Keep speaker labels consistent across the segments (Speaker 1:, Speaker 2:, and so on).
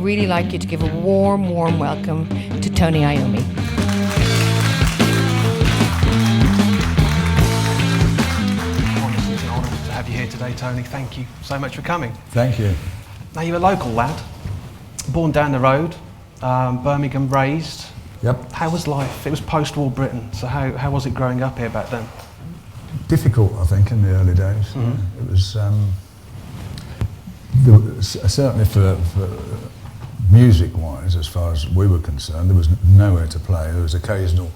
Speaker 1: really like you to give a warm, warm welcome to Tony Iommi.
Speaker 2: Honestly, it's an honour to have you here today, Tony. Thank you so much for coming.
Speaker 3: Thank you.
Speaker 2: Now, you're a local lad, born down the road, Birmingham raised.
Speaker 3: Yep.
Speaker 2: How was life? It was post-war Britain, so how was it growing up here back then?
Speaker 3: Difficult, I think, in the early days.
Speaker 2: Mm-hmm.
Speaker 3: It was, certainly for music-wise, as far as we were concerned, there was nowhere to play. There was occasional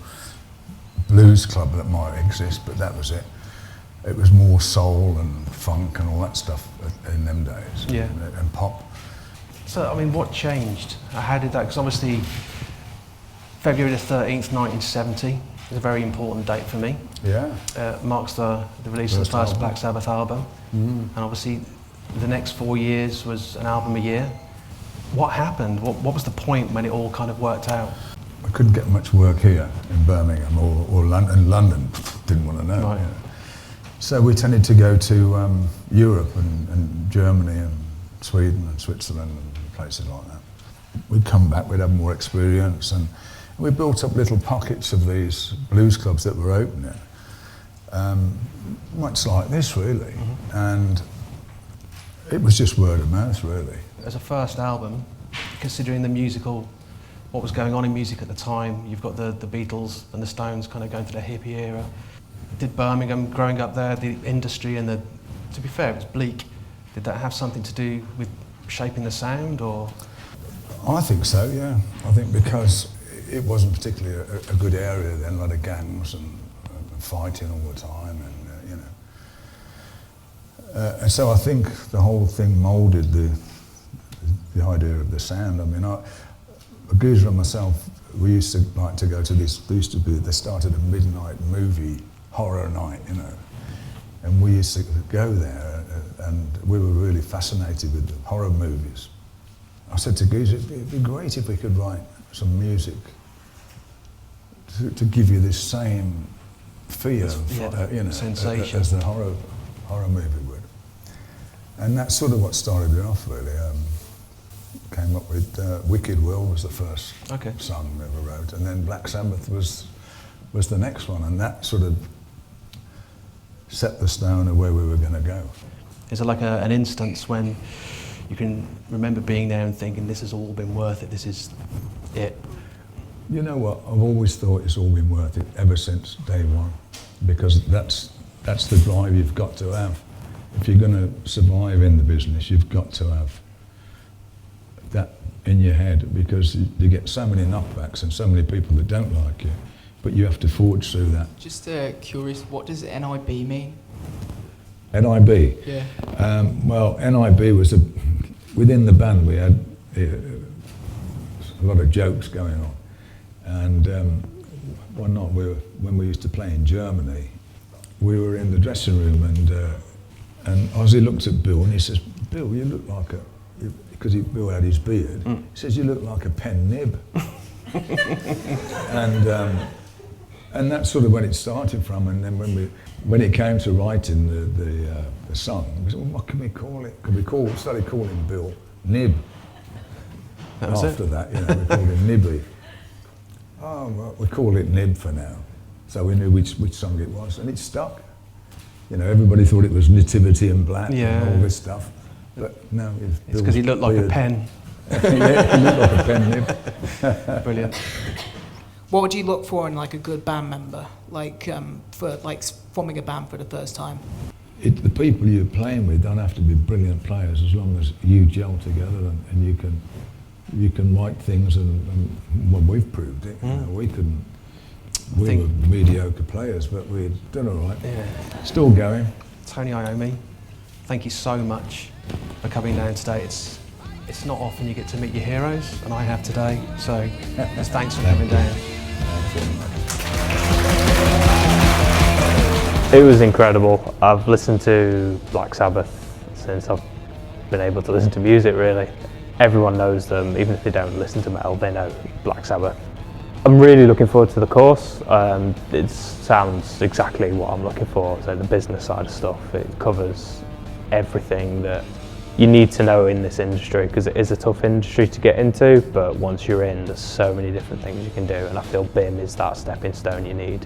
Speaker 3: blues club that might exist, but that was it. It was more soul and funk and all that stuff in them days,
Speaker 2: yeah.
Speaker 3: and pop.
Speaker 2: So, I mean, what changed? How did that, because obviously February the 13th, 1970 is a very important date for me.
Speaker 3: Yeah.
Speaker 2: Marks the release of the first
Speaker 3: album.
Speaker 2: Black Sabbath album. And obviously the next 4 years was an album a year. What happened? What was the point when it all kind of worked out?
Speaker 3: I couldn't get much work here in Birmingham or London. London didn't want to know.
Speaker 2: Right.
Speaker 3: You know. So we tended to go to Europe and Germany and Sweden and Switzerland and places like that. We'd come back, we'd have more experience, and we built up little pockets of these blues clubs that were opening. Much like this, really.
Speaker 2: Mm-hmm.
Speaker 3: And it was just word of mouth, really.
Speaker 2: As a first album, considering the musical, what was going on in music at the time, you've got the Beatles and the Stones kind of going through the hippie era. Did Birmingham, growing up there, the industry and to be fair, it was bleak. Did that have something to do with shaping the sound, or?
Speaker 3: I think so, yeah. I think because it wasn't particularly a good area then, a lot of gangs and fighting all the time, and you know. And so I think the whole thing moulded the idea of the sound. I mean, a geezer and myself, we used to like to go to this. They started a midnight movie horror night, you know, and we used to go there, and we were really fascinated with the horror movies. I said to Geezer, it'd be great if we could write some music to give you this same feel, you know,
Speaker 2: sensation
Speaker 3: as the horror movie would. And that's sort of what started it off, really. Came up with Wicked Will was the first song we ever wrote, and then Black Sabbath was the next one, and that sort of set the stone of where we were going to go.
Speaker 2: Is it like an instance when you can remember being there and thinking, this has all been worth it, this is it?
Speaker 3: You know what, I've always thought it's all been worth it ever since day one, because that's the drive you've got to have. If you're going to survive in the business, you've got to have that in your head, because you get so many knockbacks and so many people that don't like you, but you have to forge through that.
Speaker 4: Just curious, what does N.I.B mean?
Speaker 3: N.I.B?
Speaker 4: Yeah.
Speaker 3: Well, N.I.B was within the band we had a lot of jokes going on, and one night when we used to play in Germany, we were in the dressing room, and Ozzy looked at Bill and he says, "Bill, you look like because Bill had his beard, he says, you look like a pen nib." And that's sort of when it started from. And then when it came to writing the song, we said, well, what can we call it? Started calling Bill Nib.
Speaker 2: That was
Speaker 3: After that, you know, we called him Nibby. Oh, well, we call it Nib for now. So we knew which song it was, and it stuck. You know, everybody thought it was Nativity and Black and all this stuff. But no,
Speaker 2: it's because he looked like a pen.
Speaker 3: He looked like a pen nib.
Speaker 2: Brilliant.
Speaker 4: What would you look for in like a good band member, for forming a band for the first time?
Speaker 3: The people you're playing with don't have to be brilliant players, as long as you gel together and you can write things, and well, we've proved it. You know, we were mediocre players, but we did all right.
Speaker 2: Yeah.
Speaker 3: Still going.
Speaker 2: Tony Iommi, thank you so much for coming down today. It's not often you get to meet your heroes, and I have today, so thanks for coming down.
Speaker 5: It was incredible. I've listened to Black Sabbath since I've been able to listen to music, really. Everyone knows them, even if they don't listen to metal, they know Black Sabbath. I'm really looking forward to the course. It sounds exactly what I'm looking for, so the business side of stuff. It covers everything that you need to know in this industry, because it is a tough industry to get into, but once you're in, there's so many different things you can do, and I feel BIMM is that stepping stone you need.